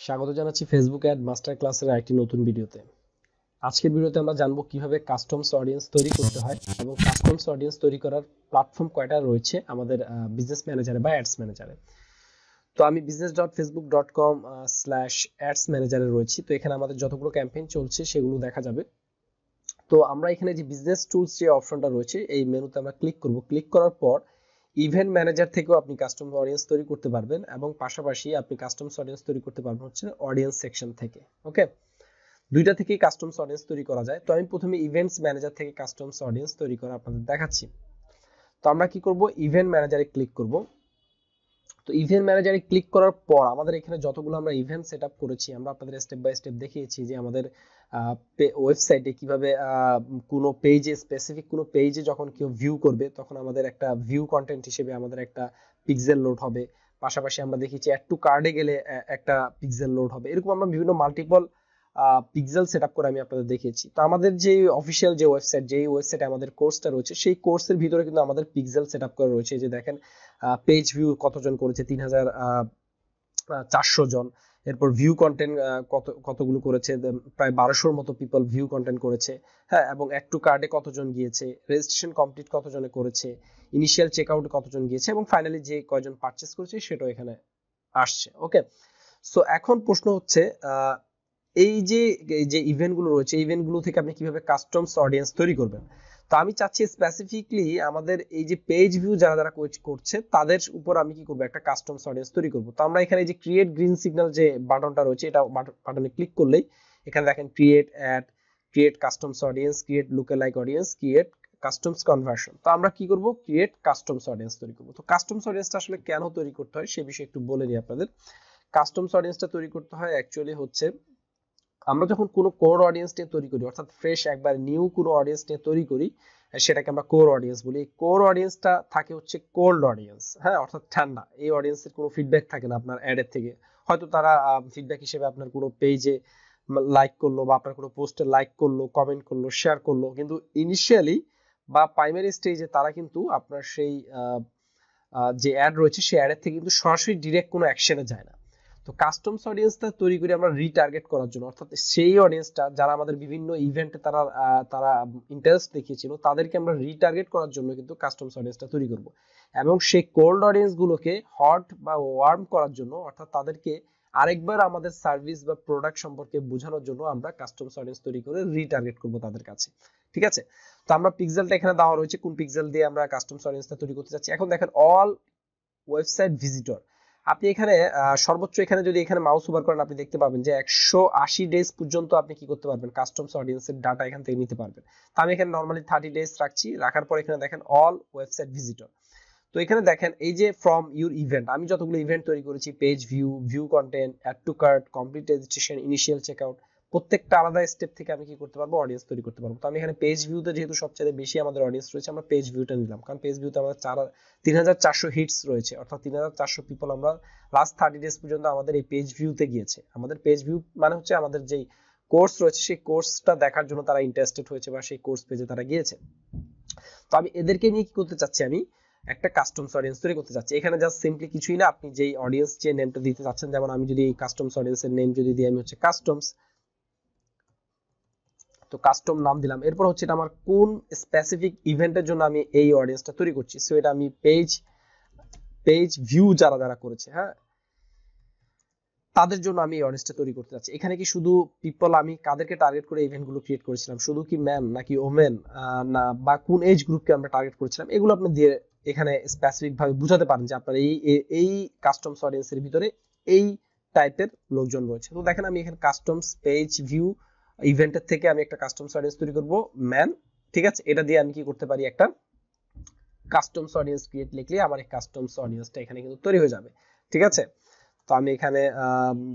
স্বাগত জানাচ্ছি Facebook ad master ক্লাসের আরেকটি নতুন ভিডিওতে। আজকের ভিডিওতে আমরা জানবো কিভাবে কাস্টমস অডিয়েন্স তৈরি করতে হয় এবং কাস্টমস অডিয়েন্স তৈরি করার প্ল্যাটফর্ম কয়টা রয়েছে আমাদের বিজনেস ম্যানেজারে বা অ্যাডস ম্যানেজারে। তো আমি business.facebook.com/ads ম্যানেজারে রয়েছি। তো এখানে আমাদের যতগুলো ক্যাম্পেইন চলছে সেগুলো দেখা যাবে। তো আমরা এখানে যে বিজনেস টুলস যে অপশনটা রয়েছে এই মেনুতে আমরা ক্লিক করব। ক্লিক করার পর ইভেন্ট ম্যানেজার থেকেও আপনি কাস্টম অডিয়েন্স তৈরি করতে পারবেন এবং পাশাপাশি আপনি কাস্টমস অডিয়েন্স তৈরি করতে পারবেন হচ্ছে অডিয়েন্স সেকশন থেকে। ওকে, দুইটা থেকেই কাস্টমস অডিয়েন্স তৈরি করা যায়। তো আমি প্রথমে ইভেন্টস ম্যানেজার থেকে কাস্টমস অডিয়েন্স তৈরি করা আপনাদের দেখাচ্ছি। তো আমরা কি করব, ইভেন্ট ম্যানেজারে ক্লিক করব। তো ইভেন্ট ম্যানেজারে ক্লিক করার পর আমাদের এখানে যতগুলো আমরা ইভেন্ট সেটআপ করেছি আমরা আপনাদের স্টেপ বাই স্টেপ দেখিয়েছি যে আমাদের ওয়েবসাইটে কিভাবে কোনো পেজে স্পেসিফিক কোনো পেজে যখন কেউ ভিউ করবে তখন আমাদের একটা ভিউ কন্টেন্ট হিসেবে আমাদের একটা পিক্সেল লোড হবে। পাশাপাশি আমরা দেখিয়েছি অ্যাড টু কার্ডে গেলে একটা পিক্সেল লোড হবে। এরকম আমরা বিভিন্ন মাল্টিপল পিক্সেল সেটআপ করে আমি আপনাদের দেখিয়েছি। তো আমাদের যে অফিসিয়াল যে ওয়েবসাইট, যেই ওয়েবসাইটে আমাদের কোর্সটা রয়েছে সেই কোর্সের ভিতরে কিন্তু আমাদের পিক্সেল সেটআপ করা রয়েছে। যে দেখেন পেজ ভিউ কতজন করেছে, 3400 জন। এরপর ভিউ কন্টেন্ট কতগুলো করেছে, প্রায় 1200-র মতো পিপল ভিউ কন্টেন্ট করেছে। হ্যাঁ, এবং অ্যাড টু কার্ডে কতজন গিয়েছে, রেজিস্ট্রেশন কমপ্লিট কতজনে করেছে, ইনিশিয়াল চেকআউটে কতজন গিয়েছে এবং ফাইনালি যে কয়জন পারচেজ করেছে সেটাও এখানে আসছে। ওকে, সো এখন প্রশ্ন হচ্ছে এই যে ইভেন্টগুলো রয়েছে ইভেন্টগুলো থেকে আপনি কিভাবে কাস্টমস অডিয়েন্স তৈরি করবেন। তো আমি চাচ্ছি স্পেসিফিকলি আমাদের এই যে পেজ ভিউ যারা যারা করছে তাদের উপর আমি কি করব, একটা কাস্টমস অডিয়েন্স তৈরি করব। তো আমরা এখানে যে ক্রিয়েট গ্রিন সিগন্যাল যে বাটনটা রয়েছে এটা বাটনে ক্লিক করলেই এখানে দেখেন create ad, create customs audience, create lookalike audience, create customs conversion. তো আমরা কি করব, ক্রিয়েট কাস্টমস অডিয়েন্স তৈরি করব। তো কাস্টমস অডিয়েন্সটা আসলে কেন তৈরি করতে হয় সে বিষয়ে একটু বলে নিই আপনাদের। কাস্টমস অডিয়েন্সটা তৈরি করতে হয় অ্যাকচুয়ালি হচ্ছে আমরা যখন কোনো কোর অডিয়েন্স নিয়ে তৈরি করি, অর্থাৎ ফ্রেশ একবার নিউ কোনো অডিয়েন্স নিয়ে তৈরি করি, সেটাকে আমরা কোর অডিয়েন্স বলি। এই কোর অডিয়েন্সটা থাকে হচ্ছে কোল্ড অডিয়েন্স, হ্যাঁ, অর্থাৎ ঠান্ডা। এই অডিয়েন্সের কোনো ফিডব্যাক থাকে না আপনার অ্যাডের থেকে। হয়তো তারা ফিডব্যাক হিসেবে আপনার কোনো পেজে লাইক করলো বা আপনার কোনো পোস্টে লাইক করলো, কমেন্ট করলো, শেয়ার করলো, কিন্তু ইনিশিয়ালি বা প্রাইমারি স্টেজে তারা কিন্তু আপনার সেই যে অ্যাড রয়েছে সেই অ্যাডের থেকে কিন্তু সরাসরি ডিরেক্ট কোনো অ্যাকশনে যায় না। তো কাস্টমস অডিয়েন্সটা তৈরি করি আমরা রিটার্গেট করার জন্য, অর্থাৎ সেই অডিয়েন্সটা যারা আমাদের বিভিন্ন ইভেন্টে তারা ইন্টারেস্ট দেখিয়েছিল তাদেরকে আমরা রিটার্গেট করার জন্য কিন্তু কাস্টমস অডিয়েন্সটা তৈরি করব। এবং সেই কোল্ড অডিয়েন্স গুলোকে হট বা ওয়ার্ম করার জন্য, অর্থাৎ তাদেরকে আরেকবার আমাদের সার্ভিস বা প্রোডাক্ট সম্পর্কে বোঝানোর জন্য আমরা কাস্টমস অডিয়েন্স তৈরি করে রিটার্গেট করব তাদের কাছে। ঠিক আছে, তো আমরা পিক্সেলটা এখানে দেওয়া রয়েছে কোন পিক্সেল দিয়ে আমরা কাস্টমস অডিয়েন্সটা তৈরি করতে যাচ্ছি। এখন দেখেন অল ওয়েবসাইট ভিজিটর, আপনি এখানে সর্বোচ্চ এখানে যদি এখানে মাউস ওভার করেন আপনি দেখতে পাবেন যে 180 ডেজ পর্যন্ত আপনি কি করতে পারবেন, কাস্টমস অডিয়েন্সের ডাটা এখান থেকে নিতে পারবেন। তো আমি এখানে নরমালি 30 ডেজ রাখছি। রাখার পর এখানে দেখেন অল ওয়েবসাইট ভিজিটর। তো এখানে দেখেন এই যে ফ্রম ইউর ইভেন্ট, আমি যতগুলো ইভেন্ট তৈরি করেছি, page view, view content, add to cart, complete registration, initial checkout, প্রত্যেকটা আলাদা স্টেপ থেকে আমি কি করতে পারবো, অডিয়েন্স তৈরি করতে পারবো। তো আমি এখানে পেজ ভিউতে যেহেতু সবচেয়ে বেশি আমাদের অডিয়েন্স রয়েছে আমরা পেজ ভিউটা নিলাম, কারণ পেজ ভিউতে আমাদের 3400 হিটস রয়েছে, অর্থাৎ 3400 পিপল আমরা লাস্ট 30 ডেজ পর্যন্ত আমাদের এই পেজ ভিউতে গিয়েছে। আমাদের পেজ ভিউ মানে হচ্ছে আমাদের যেই কোর্স রয়েছে সেই কোর্সটা দেখার জন্য তারা ইন্টারেস্টেড হয়েছে বা সেই কোর্স পেজে তারা গিয়েছে। তো আমি এদেরকে নিয়ে কি করতে চাচ্ছি, আমি একটা কাস্টমস অডিয়েন্স তৈরি করতে চাচ্ছি। এখানে জাস্ট সিম্পলি কিছুই না, আপনি যেই অডিয়েন্স যে নেমটা দিতে চাচ্ছেন, যেমন আমি যদি এই কাস্টমস অডিয়েন্সের নেম যদি দিই আমি হচ্ছে কাস্টমস, তো কাস্টম নাম দিলাম। এরপর হচ্ছে এটা আমার কোন স্পেসিফিক ইভেন্টের জন্য আমি এই অডিয়েন্সটা তৈরি করছি, সো এটা আমি পেজ ভিউ যারা যারা করেছে, হ্যাঁ, তাদের জন্য আমি এই অডিয়েন্সটা তৈরি করতে যাচ্ছি। এখানে কি শুধু পিপল, আমি কাদেরকে টার্গেট করে ইভেন্টগুলো ক্রিয়েট করেছিলাম, শুধু কি ম্যান নাকি ওমেন, না বা কোন এজ গ্রুপকে আমরা টার্গেট করেছিলাম, এগুলো আপনি দিয়ে এখানে স্পেসিফিক ভাবে বুঝাতে পারেন যে আপনার এই কাস্টমস অডিয়েন্সের ভিতরে এই টাইপের লোকজন রয়েছে। তো দেখেন আমি এখানে কাস্টমস পেজ ভিউ ইভেন্টের থেকে আমি একটা কাস্টমস অডিয়েন্স তৈরি করব ম্যান। ঠিক আছে, এটা দিয়ে আমি কি করতে পারি, একটা কাস্টমস অডিয়েন্স ক্রিয়েট লিখলে আমার এই কাস্টমস অডিয়েন্সটা এখানে কিন্তু তৈরি হয়ে যাবে। ঠিক আছে, তো আমি এখানে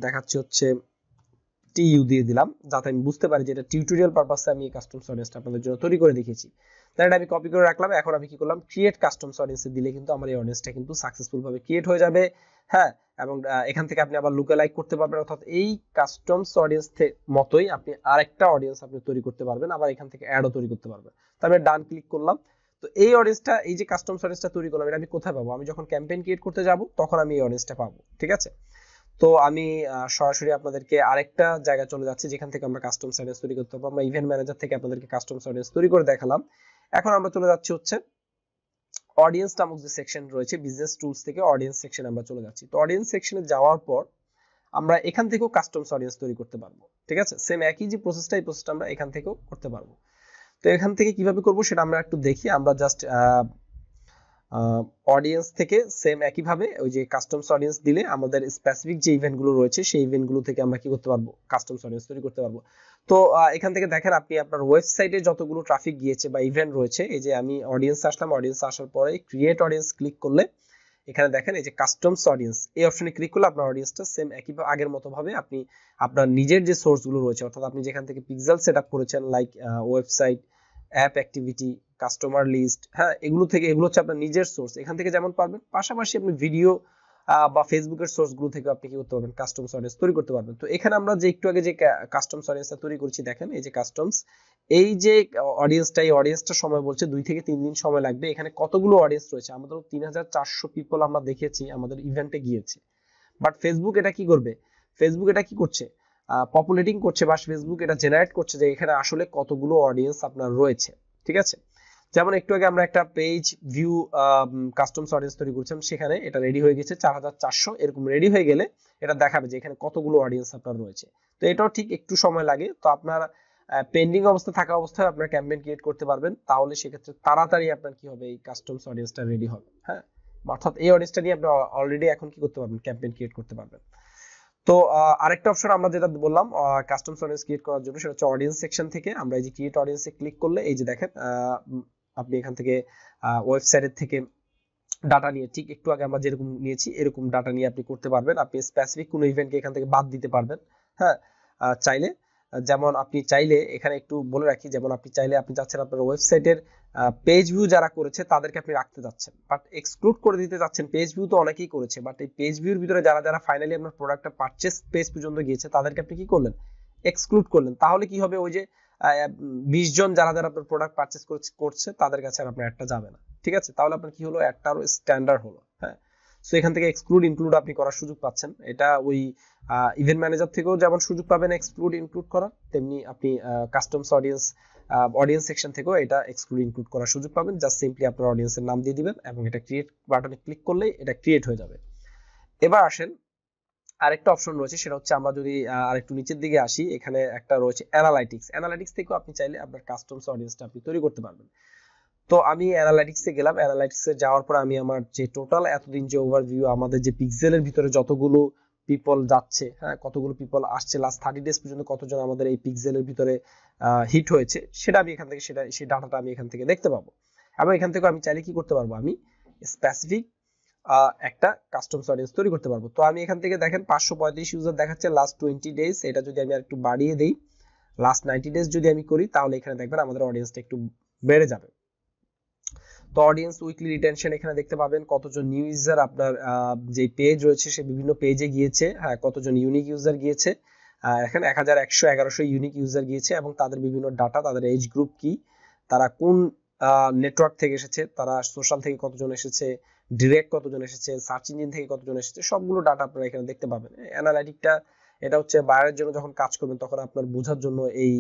দেখাচ্ছি হচ্ছে টিইউ দিয়ে দিলাম যাতে আমি বুঝতে পারি যে এটা টিউটোরিয়াল পারপাসে আমি এই কাস্টমস অডিয়েন্সটা আপনাদের জন্য তৈরি করে দেখিয়েছি। তাহলে এটা আমি কপি করে রাখলাম। এখন আমি কি করলাম, ক্রিয়েট কাস্টমস অডিয়েন্সে দিলে কিন্তু আমার এই অডিয়েন্সটা কিন্তু সাকসেসফুল ভাবে ক্রিয়েট হয়ে যাবে। হ্যাঁ, এবং এখান থেকে আপনি আবার লুকঅ্যালাইক করতে পারবেন, অর্থাৎ এই কাস্টমস অডিয়েন্স মতোই আপনি আরেকটা অডিয়েন্স আপনি তৈরি করতে পারবেন, আবার এখান থেকে অ্যাডও তৈরি করতে পারবেন। তো আমি ডান ক্লিক করলাম। তো এই অডিয়েন্সটা, এই যে কাস্টমস অডিয়েন্সটা তৈরি করলাম, এটা আমি কোথায় পাবো, আমি যখন ক্যাম্পেইন ক্রিয়েট করতে যাব তখন আমি এই অডিয়েন্সটা পাবো। ঠিক আছে, তো আমি সরাসরি আপনাদেরকে আরেকটা জায়গায় চলে যাচ্ছি যেখান থেকে আমরা কাস্টমস অডিয়েন্স তৈরি করতে পারবো। আমরা ইভেন্ট ম্যানেজার থেকে আপনাদেরকে কাস্টমস অডিয়েন্স তৈরি করে দেখালাম। এখন আমরা চলে যাচ্ছি হচ্ছে অডিয়েন্স নামক যে সেকশন রয়েছে বিজনেস টুলস থেকে অডিয়েন্স সেকশনে আমরা চলে যাচ্ছি। তো অডিয়েন্স সেকশনে যাওয়ার পর আমরা এখান থেকেও কাস্টমস অডিয়েন্স তৈরি করতে পারবো। ঠিক আছে, সেম একই যে প্রসেসটা, এই প্রসেসটা আমরা এখান থেকেও করতে পারবো। তো এখান থেকে কিভাবে করব সেটা আমরা একটু দেখি। আমরা জাস্ট অডিয়েন্স থেকে সেম একইভাবে ওই যে কাস্টমস অডিয়েন্স দিলে আমাদের স্পেসিফিক যে ইভেন্টগুলো রয়েছে সেই ইভেন্টগুলো থেকে আমরা কি করতে পারবো, কাস্টমস অডিয়েন্স তৈরি করতে পারবো। তো এখান থেকে দেখেন আপনি আপনার ওয়েবসাইটে যতগুলো ট্রাফিক গিয়েছে বা ইভেন্ট রয়েছে, এই যে আমি অডিয়েন্স আসলাম, অডিয়েন্স আসার পরে ক্রিয়েট অডিয়েন্স ক্লিক করলে এখানে দেখেন এই যে কাস্টমস অডিয়েন্স, এই অপশনে ক্লিক করলে আপনার অডিয়েন্সটা সেম একই আগের মতো ভাবে আপনি আপনার নিজের যে সোর্সগুলো রয়েছে, অর্থাৎ আপনি যেখান থেকে পিক্সেল সেটআপ করেছেন like website, app activity, customer list, হ্যাঁ এগুলো থেকে, এগুলো হচ্ছে আপনার নিজের সোর্স, এখান থেকে যেমন পারবেন, পাশাপাশি আপনি ভিডিও বা ফেসবুকের সোর্সগুলো থেকে আপনি কি করতে পারবেন, কাস্টমস অডিয়েন্স তৈরি করতে পারবেন। তো এখানে আমরা যে একটু আগে যে কাস্টমস অডিয়েন্সটা তৈরি করেছি দেখেন এই যে কাস্টমস, এই যে অডিয়েন্সটা, এই অডিয়েন্সটা সময় বলছে 2 থেকে 3 দিন সময় লাগবে। এখানে কতগুলো অডিয়েন্স রয়েছে, আমাদের 3400 পিপল আমরা দেখেছি আমাদের ইভেন্টে গিয়েছে। বাট ফেসবুক এটা কি করবে, ফেসবুক এটা কি করছে, পপুলেটিং করছে বা ফেসবুক এটা জেনারেট করছে যে এখানে আসলে কতগুলো অডিয়েন্স আপনার রয়েছে। ঠিক আছে, যেমন একটু আগে আমরা একটা পেজ ভিউ কাস্টমস অডিয়েন্স তৈরি করছিলাম, সেখানে এটা রেডি হয়ে গেছে 4400, এরকম রেডি হয়ে গেলে এটা দেখাবে যে এখানে কতগুলো অডিয়েন্স আপনার রয়েছে। তো এটাও ঠিক একটু সময় লাগে। তো আপনার পেন্ডিং অবস্থা থাকা অবস্থায় আপনার ক্যাম্পেইন ক্রিয়েট করতে পারবেন, তাহলে সেক্ষেত্রে তাড়াতাড়ি আপনার কি হবে, এই কাস্টমস অডিয়েন্সটা রেডি হবে। হ্যাঁ, অর্থাৎ এই অডিয়েন্সটা নিয়ে আপনি অলরেডি এখন কি করতে পারবেন, ক্যাম্পেইন ক্রিয়েট করতে পারবেন। তো আরেকটা অপশন আমরা যেটা বললাম কাস্টমস অডিয়েন্স ক্রিয়েট করার জন্য, সেটা হচ্ছে অডিয়েন্স সেকশন থেকে আমরা এই যে ক্রিয়েট অডিয়েন্সে ক্লিক করলে এই যে দেখেন আপনি এখান থেকে ওয়েবসাইটের থেকে ডাটা নিয়ে, ঠিক একটু আগে আমরা যেরকম নিয়েছি এরকম ডাটা নিয়ে আপনি করতে পারবেন। আপনি স্পেসিফিক কোনো ইভেন্টকে এখান থেকে বাদ দিতে পারবেন। হ্যাঁ, চাইলে, যেমন আপনি চাইলে এখানে একটু বলে রাখি, যেমন আপনি চাইলে আপনি চাচ্ছেন আপনার ওয়েবসাইটের পেজ ভিউ যারা করেছে তাদেরকে আপনি রাখতে যাচ্ছেন, বাট এক্সক্লুড করে দিতে যাচ্ছেন। পেজ ভিউ তো অনেকেই করেছে, বাট এই পেজ ভিউর ভিতরে যারা যারা ফাইনালি আপনার প্রোডাক্টটা পারচেজ পেজ পর্যন্ত গিয়েছে তাদেরকে আপনি কি করলেন, এক্সক্লুড করলেন। তাহলে কি হবে, ওই যে 20 জন যারা যারা আপনার প্রোডাক্ট পারচেজ করছে তাদের কাছে আর আপনার একটা যাবে না। ঠিক আছে, তাহলে আপনার কি হলো, একটা আরো স্ট্যান্ডার্ড হলো। হ্যাঁ, সো এখান থেকে এক্সক্লুড ইনক্লুড আপনি করার সুযোগ পাচ্ছেন। এটা ওই ইভেন্ট ম্যানেজার থেকেও যেমন সুযোগ পাবেন এক্সক্লুড ইনক্লুড করার, তেমনি আপনি কাস্টমস অডিয়েন্স সেকশন থেকেও এটা এক্সক্লুড ইনক্লুড করার সুযোগ পাবেন। জাস্ট সিম্পলি আপনার অডিয়েন্সের নাম দিয়ে দিবেন এবং এটা ক্রিয়েট বাটনে ক্লিক করলেই এটা ক্রিয়েট হয়ে যাবে। এবার আসেন আরেকটা অপশন রয়েছে, সেটা হচ্ছে আমরা যদি আরেকটু নিচের দিকে আসি, এখানে একটা রয়েছে অ্যানালাইটিক্স। অ্যানালাইটিক্স থেকেও আপনি চাইলে আপনার কাস্টমস অডিয়েন্সটা আপনি তৈরি করতে পারবেন। তো আমি অ্যানালাইটিক্সে গেলাম, অ্যানালাইটিক্সে যাওয়ার পর আমি আমার যে টোটাল এতদিন যে ওভারভিউ, আমাদের যে পিক্সেলের ভিতরে যতগুলো পিপল যাচ্ছে, হ্যাঁ কতগুলো পিপল আসছে, লাস্ট 30 ডেজ পর্যন্ত কতজন আমাদের এই পিক্সেলের ভিতরে হিট হয়েছে, সেটা আমি এখান থেকে সেই ডাটাটা আমি এখান থেকে দেখতে পাবো। এবং এখান থেকে আমি চাইলে কি করতে পারবো, আমি স্পেসিফিক একটা কাস্টমস অডিয়েন্স তৈরি করতে পারবো। তো আমি এখান থেকে দেখেন 535 ইউজার দেখাচ্ছে লাস্ট 20 ডেজ, এটা যদি আমি আর একটু বাড়িয়ে দেই, লাস্ট 90 ডেজ যদি আমি করি, তাহলে এখানে দেখবেন আমাদের অডিয়েন্সটা একটু বেড়ে যাবে। তো অডিয়েন্স উইকলি রিটেনশন এখানে দেখতে পাবেন, কতজন নিউ ইউজার আপনার যে পেজ রয়েছে সে বিভিন্ন পেজে গিয়েছে, হ্যাঁ কতজন ইউনিক ইউজার গিয়েছে, এখানে 1100 ইউনিক ইউজার গিয়েছে, এবং তাদের বিভিন্ন ডাটা, তাদের এজ গ্রুপ কি, তারা কোন নেটওয়ার্ক থেকে এসেছে, তারা সোশ্যাল থেকে কতজন এসেছে, ডিরেক্ট কতজন এসেছে, সার্চ ইঞ্জিন থেকে কতজন এসেছে, সবগুলো ডাটা আপনারা এখানে দেখতে পাবেন। অ্যানালাইটিকটা এটা হচ্ছে বায়ারের জন্য যখন কাজ করবেন তখন আপনার বোঝার জন্য এই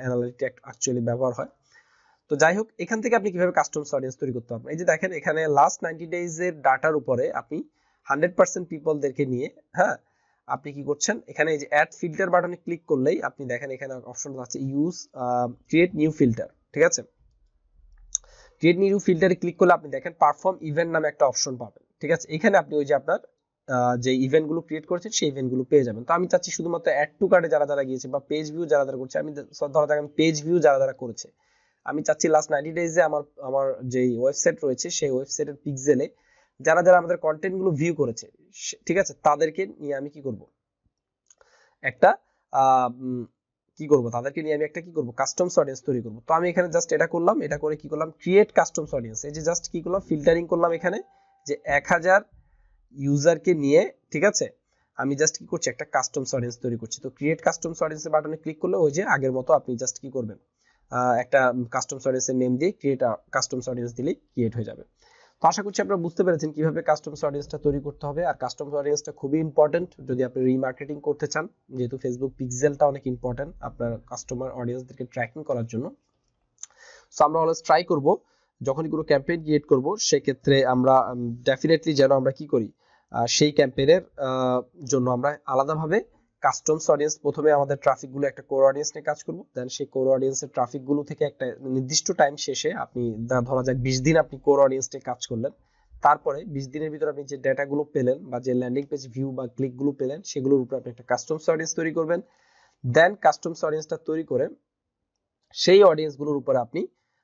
অ্যানালাইটিকটা অ্যাকচুয়ালি ব্যবহার হয়। তো যাই হোক, এখান থেকে আপনি কিভাবে কাস্টমস অডিয়েন্স তৈরি করতে পারবেন, এই যে দেখেন এখানে লাস্ট 90 ডেজ এর ডাটার উপরে আপনি 100% পিপলদেরকে নিয়ে, হ্যাঁ আপনি কি করছেন, এখানে এই যে অ্যাড ফিল্টার বাটনে ক্লিক করলেই আপনি দেখেন এখানে অপশন আছে ইউজ ক্রিয়েট নিউ ফিল্টার। ঠিক আছে, ক্রিয়েট নিউ ফিল্টারে ক্লিক করলে আপনি দেখেন পারফর্ম ইভেন্ট নামে একটা অপশন পাবেন। ঠিক আছে, এখানে আপনি ওই যে আপনার যে ইভেন্টগুলো ক্রিয়েট করেছেন সেই ইভেন্টগুলো পেয়ে যাবেন। তো আমি চাচ্ছি শুধুমাত্র অ্যাড টু কার্টে যারা যারা গিয়েছে বা পেজ ভিউ যারা যারা করছে, আমি ধরা যাক আমি পেজ ভিউ যারা যারা করেছে, আমি চাচ্ছি লাস্ট 90 ডেজে আমার আমার যে ওয়েবসাইট রয়েছে সেই ওয়েবসাইটের পিক্সেলে যারা যারা আমাদের কন্টেন্ট গুলো ভিউ করেছে, ঠিক আছে, তাদেরকে নিয়ে আমি কি করব, একটা তাদেরকে নিয়ে আমি একটা কি করব, কাস্টমস অডিয়েন্স তৈরি করব। তো আমি এখানে জাস্ট এটা করলাম, এটা করে কি করলাম, ক্রিয়েট কাস্টমস অডিয়েন্স, এই যে জাস্ট কি করলাম, ফিল্টারিং করলাম এখানে যে 1000 ইউজারকে নিয়ে, ঠিক আছে, আমি জাস্ট কি করছি, একটা কাস্টমস অডিয়েন্স তৈরি করছি। তো ক্রিয়েট কাস্টমস অডিয়েন্স বাটনে ক্লিক করলে ওই যে আগের মতো আপনি জাস্ট কি করবেন, একটা কাস্টমস অডিয়েন্সের নেম দিয়ে ক্রিয়েট কাস্টমস অডিয়েন্স দিলেই ক্রিয়েট হয়ে যাবে। তো আশা করছি আপনারা বুঝতে পেরেছেন কিভাবে কাস্টমস অডিয়েন্সটা তৈরি করতে হবে। আর কাস্টমস অডিয়েন্সটা খুবই ইম্পর্টেন্ট যদি আপনি রিমার্কেটিং করতে চান, যেহেতু ফেসবুক পিক্সেলটা অনেক ইম্পর্টেন্ট আপনার কাস্টমার অডিয়েন্সদেরকে ট্র্যাকিং করার জন্য। সো আমরা অলওয়েজ ট্রাই করব যখনই কোনো ক্যাম্পেইন ক্রিয়েট করব সেক্ষেত্রে আমরা ডেফিনেটলি যেন আমরা কি করি, সেই ক্যাম্পেইনের জন্য আমরা আলাদাভাবে কাস্টমস অডিয়েন্স, প্রথমে আমাদের ট্রাফিকগুলো একটা কোর অডিয়েন্স নিয়ে কাজ করব, দেন সেই কোর অডিয়েন্সের ট্রাফিকগুলো থেকে একটা নির্দিষ্ট টাইম শেষে আপনি ধরা যাক 20 দিন আপনি কোর অডিয়েন্স নিয়ে কাজ করলেন, তারপরে 20 দিনের ভিতরে আপনি যে ডেটাগুলো পেলেন বা যে ল্যান্ডিং পেজ ভিউ বা ক্লিকগুলো পেলেন সেগুলোর উপর আপনি একটা কাস্টমস অডিয়েন্স তৈরি করবেন। দেন কাস্টমস অডিয়েন্সটা তৈরি করে সেই অডিয়েন্সগুলোর উপরে আপনি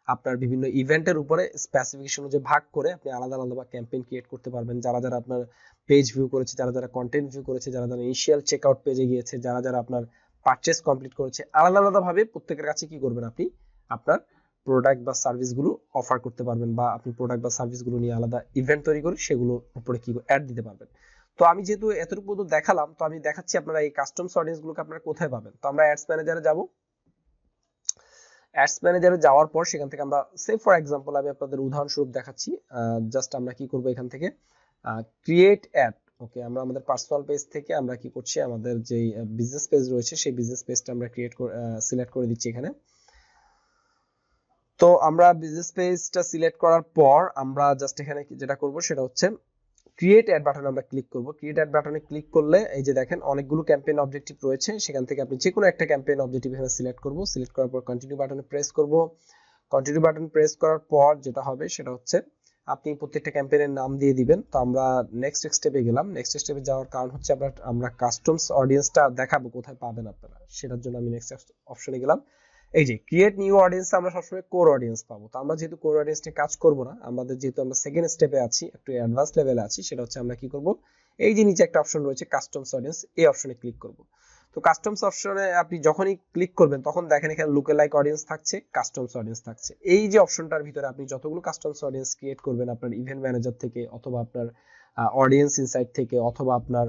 আপনার বিভিন্ন ইভেন্টের উপরে স্পেসিফিকেশন যে ভাগ করে আপনি আলাদা আলাদা ক্যাম্পেইন ক্রিয়েট করতে পারবেন। যারা যারা আপনার পেজ ভিউ করেছে, যারা যারা কন্টেন্ট ভিউ করেছে, যারা যারা ইনিশিয়াল চেকআউট পেজে গিয়েছে, যারা যারা আপনার পারচেজ কমপ্লিট করেছে, আলাদা আলাদা ভাবে প্রত্যেকের কাছে কি করবেন, আপনি আপনার প্রোডাক্ট বা সার্ভিসগুলো অফার করতে পারবেন, বা আপনি প্রোডাক্ট বা সার্ভিসগুলো নিয়ে আলাদা ইভেন্ট তৈরি করে সেগুলোর উপরে কি অ্যাড দিতে পারবেন। তো আমি যেহেতু এতটুকু পর্যন্ত দেখালাম, তো আমি দেখাচ্ছি আপনারা এই কাস্টমস অডিয়েন্সগুলোকে আপনারা কোথায় পাবেন। তো আমরা অ্যাডস ম্যানেজারে যাব। অ্যাডস ম্যানেজারে যাওয়ার পর সেখান থেকে আমরা সে ফর এক্সাম্পল আমি আপনাদের উদাহরণস্বরূপ দেখাচ্ছি, জাস্ট আমরা কি করব এখান থেকে ক্রিয়েট অ্যাড। ওকে, আমরা আমাদের পার্সোনাল পেজ থেকে আমরা কি করছি, আমাদের যে বিজনেস পেজ রয়েছে সেই বিজনেস পেজটা আমরা সিলেক্ট করে দিচ্ছি এখানে। তো আমরা বিজনেস পেজটা সিলেক্ট করার পর আমরা জাস্ট এখানে যেটা করব সেটা হচ্ছে ক্রিয়েট অ্যাড বাটনে আমরা ক্লিক করব। ক্রিয়েট অ্যাড বাটনে ক্লিক করলে এই যে দেখেন অনেকগুলো ক্যাম্পেইন অবজেক্টিভ রয়েছে, সেখান থেকে আপনি যে কোনো একটা ক্যাম্পেইন অবজেক্টিভ এখানে সিলেক্ট করব। সিলেক্ট করার পর কন্টিনিউ বাটনে প্রেস করব। কন্টিনিউ বাটন প্রেস করার পর যেটা হবে সেটা হচ্ছে আপনি প্রত্যেকটা ক্যাম্পেইনের নাম দিয়ে দিবেন। তো আমরা নেক্সট স্টেপে গেলাম। নেক্সট স্টেপে যাওয়ার কারণ হচ্ছে আমরা কাস্টমস অডিয়েন্সটা দেখাবো কোথায় পাবেন আপনারা, সেটার জন্য আমি নেক্সট অপশনে গেলাম। এই যে ক্রিয়েট নিউ অডিয়েন্স, আমরা সবসময় কোর অডিয়েন্স পাবো। তো আমরা যেহেতু কোর অডিয়েন্স নিয়ে কাজ করব না, আমাদের যেহেতু আমরা সেকেন্ড স্টেপে আছি, একটু অ্যাডভান্স লেভেলে আছি, সেটা হচ্ছে আমরা কি করব, এই যে নিচে একটা অপশন রয়েছে কাস্টমস অডিয়েন্স, এই অপশনে ক্লিক করব। তো কাস্টমস অপশনে আপনি যখনই ক্লিক করবেন তখন দেখেন এখানে লুকেলাইক অডিয়েন্স থাকছে, কাস্টমস অডিয়েন্স থাকছে। এই যে অপশনটার ভিতরে আপনি যতগুলো কাস্টমস অডিয়েন্স ক্রিয়েট করবেন আপনার ইভেন্ট ম্যানেজার থেকে, অথবা আপনার অডিয়েন্স ইনসাইট থেকে, অথবা আপনার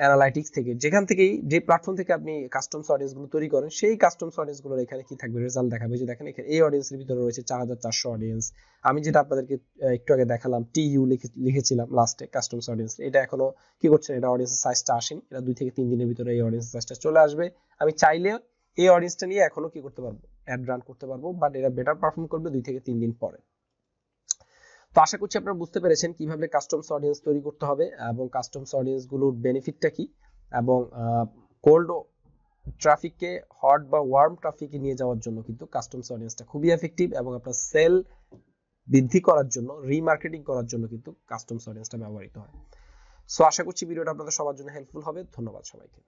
অ্যানালাইটিক্স থেকে, যেখান থেকেই যে প্ল্যাটফর্ম থেকে আপনি কাস্টমস অডিয়েন্স গুলো তৈরি করেন, সেই কাস্টমস অডিয়েন্স গুলোর এখানে কি থাকবে, রেজাল্ট দেখাবে। যে দেখেন এখানে এই অডিয়েন্সের ভিতরে রয়েছে 4400 অডিয়েন্স। আমি যেটা আপনাদেরকে একটু আগে দেখালাম টিইউ লিখেছিলাম লাস্টে কাস্টমস অডিয়েন্স, এটা এখনো কি করছেন, এটা অডিয়েন্সের সাইজটা আসেনি, এটা 2 থেকে 3 দিনের ভিতরে এই অডিয়েন্সের সাইজটা চলে আসবে। আমি চাইলে এই অডিয়েন্সটা নিয়ে এখনো কি করতে পারবো, অ্যাড রান করতে পারবো, বাট এটা বেটার পারফর্ম করবে 2 থেকে 3 দিন পরে। তো আশা করছি আপনারা বুঝতে পেরেছেন কিভাবে কাস্টমস অডিয়েন্স তৈরি করতে হবে এবং কাস্টমস অডিয়েন্স গুলোর বেনিফিটটা কি, এবং কোল্ড ট্রাফিককে হট বা ওয়ার্ম ট্রাফিকে নিয়ে যাওয়ার জন্য কিন্তু কাস্টমস অডিয়েন্সটা খুবই এফেক্টিভ, এবং আপনার সেল বৃদ্ধি করার জন্য, রিমার্কেটিং করার জন্য কিন্তু কাস্টমস অডিয়েন্সটা ব্যবহৃত হয়। সো আশা করছি ভিডিওটা আপনাদের সবার জন্য হেল্পফুল হবে। ধন্যবাদ সবাইকে।